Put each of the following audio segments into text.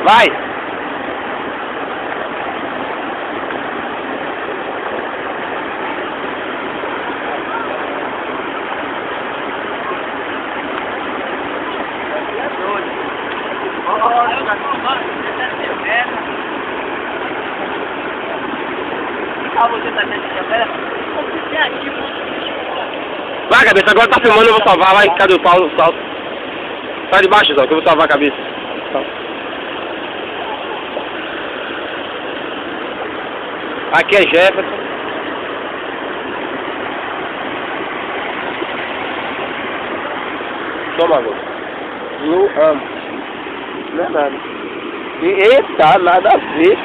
Vai! Vai, cabeça, agora tá filmando, eu vou salvar. Vai, cadê o Paulo? Salto. Sai de baixo, Zó, que eu vou salvar a cabeça. Aqui é Jefferson. Toma água. Eu amo. Não é nada. Eita, nada a ver.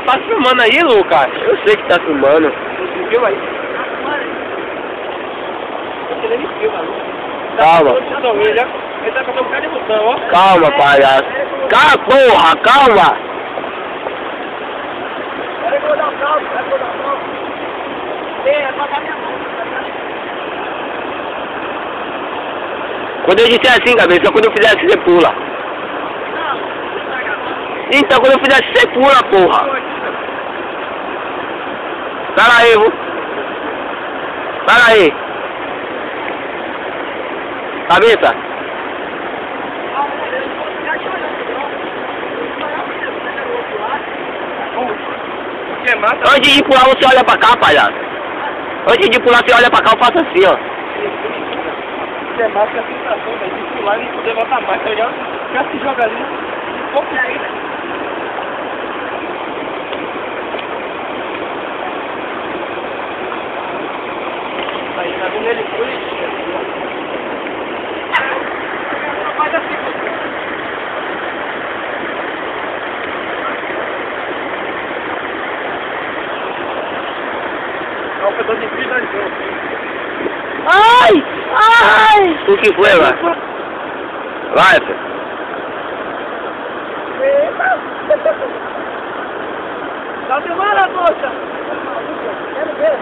Tá filmando aí, Lucas? Eu sei que tá filmando. Você filma aí? Você nem me filma, Lucas. Calma. Ele tá com um cara de botão, ó. Calma, palhaço. Calma, porra, calma. Peraí que eu vou dar um salto, É pra dar minha mão. Quando eu disser assim, cabeça, quando eu fizer assim, você pula. Então, quando eu fizer assim, você pula, porra. Para aí, viu? Para aí. Cabeça. Antes de pular, você olha pra cá, palhaço. Antes de pular, você olha pra cá, eu faço assim, ó. É massa a sensação, velho, de pular e poder voltar mais, tá ligado? Já se joga ali, um pouco mais. Aí, tá vendo ele bonitinho. Faz assim, é um pedaço de vida ali, ai! Ai! O que foi, vai? Vai, filho. Tá filmando a moça? Quero ver.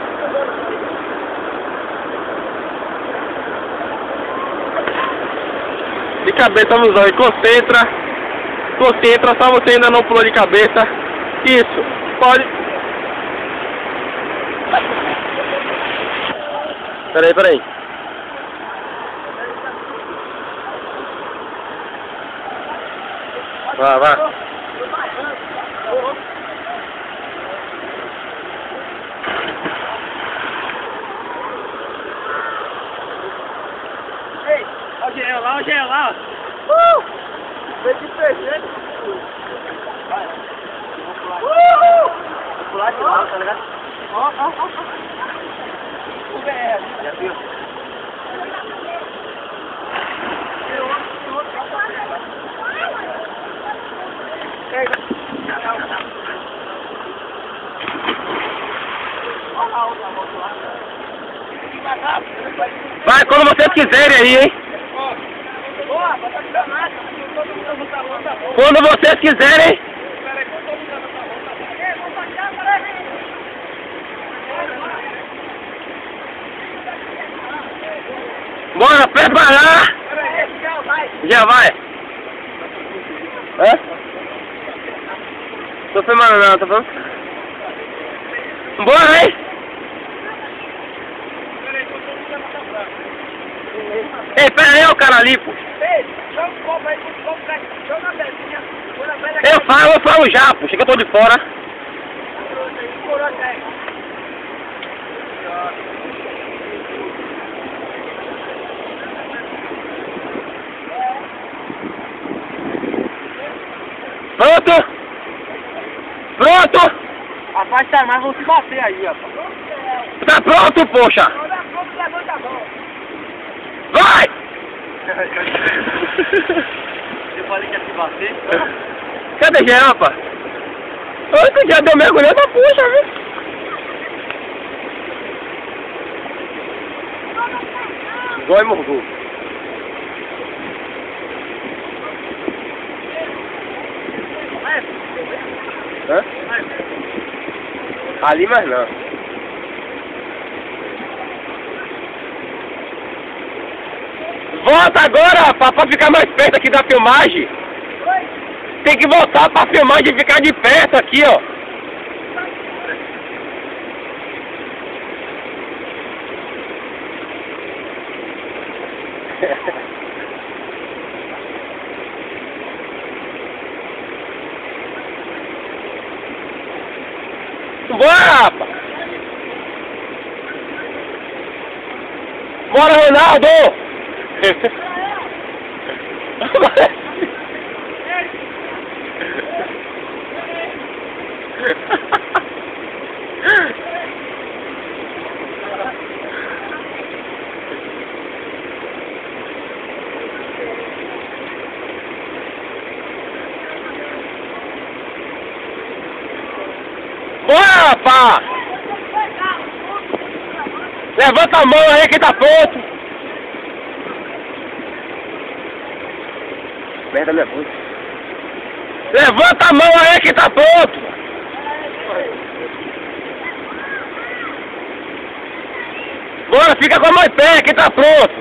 De cabeça nos olhos. Concentra. Concentra. Só você ainda não pulou de cabeça. Isso. Pode. Peraí. Vai. Ei, olha o gel lá. Vem de presente. Vai. Vou pular de lá, tá ligado? Ó. O BR. Já viu? Vai quando vocês quiserem aí, hein? Quando vocês quiserem. Bora preparar. Já vai. Hã? Tô filmando não, tá falando? Bora, hein? Ei, pera aí, o cara ali, pô. Eu falo já, pô. Chega, eu tô de fora. Pronto? Rapaz, tá mais, vão se bater aí, ó. Tá pronto, poxa? Vai! Eu falei que ia se bater. Cadê geral, rapaz? Olha que já deu mergulhando na puxa, viu? Igual morgou. Hã? Ali mais não. Volta agora, rapaz, pra ficar mais perto aqui da filmagem. Tem que voltar pra filmagem e ficar de perto aqui, ó. Bora, rapaz! Bora, Ronaldo! Bora, rapaz! Levanta a mão aí que tá pronto! Merda, minha voz. Levanta a mão aí que tá pronto! Bora, fica com a mão em pé que tá pronto!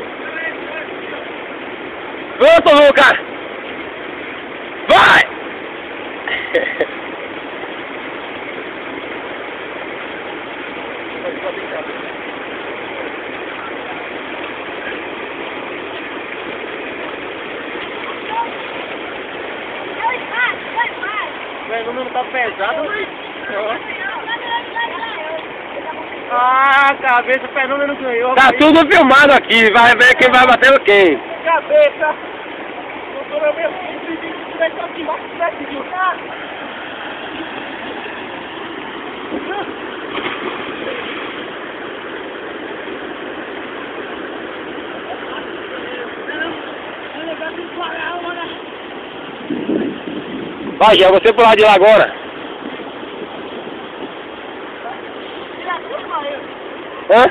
Pronto, Lucas! Vai! O número tá pesado. Ah, cabeça, o Fernando ganhou. Tá tudo filmado aqui, vai ver quem vai bater o quem. Cabeça. Doutora, meu filho, vai estar aqui embaixo do prédio. Vai, já você pro lado de lá agora. Hã?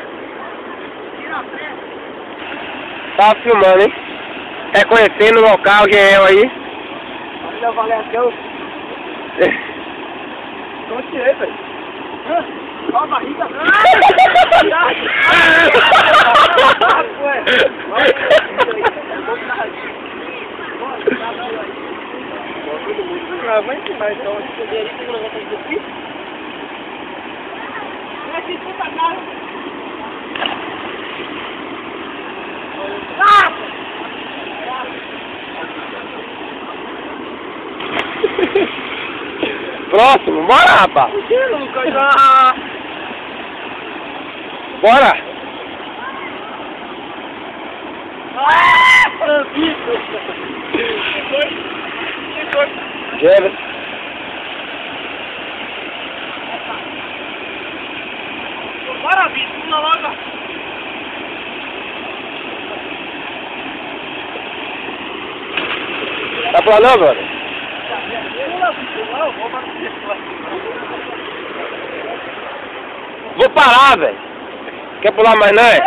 Tá filmando, hein? Reconhecendo o local, quem é aí. Olha o Valentão. Não tirei, velho. Olha a barriga. Vai ensinar então, se poder ali, que não vai ter aqui. Vai se puta cara. Próximo, bora, rapaz. Bora. Jeve. Bora, bicho, pula logo. Tá pulando, mano? Vou parar, velho. Quer pular mais, não é?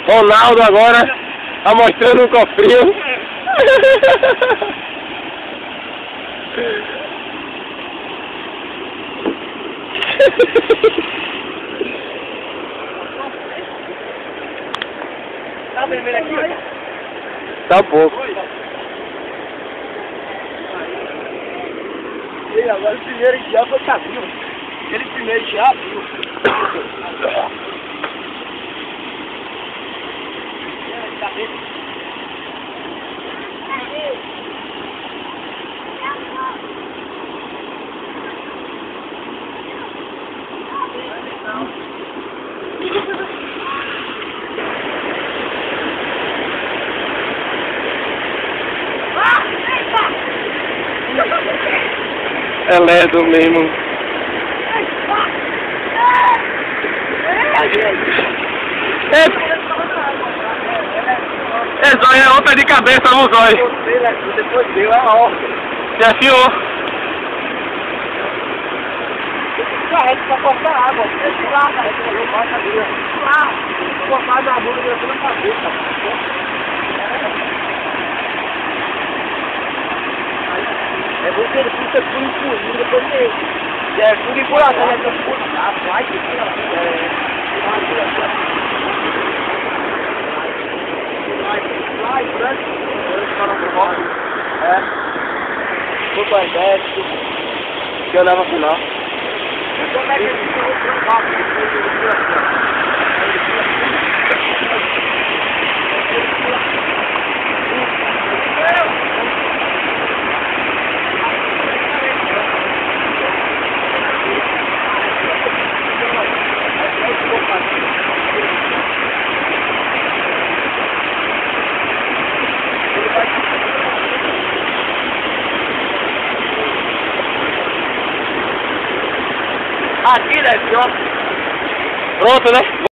Ronaldo agora tá mostrando um cofrinho. Tá vermelho aqui? Tá um pouco. E agora o primeiro já foi caminho. Ele primeiro já abriu. É ledo mesmo. Zóio é outra de cabeça, não, Zóio. Depois deu a ordem. Se afiou. Carrega pra cortar água. Deixa lá, carrega pra cortar a cadeira. Lá, cortar a bunda dentro da cabeça. É bom que ele fica tudo empurrinho, depois ele... É tudo empurrado, né? Vai que Vou para dentro, que eu levo a final. Aqui, né, senhor? Pronto, né?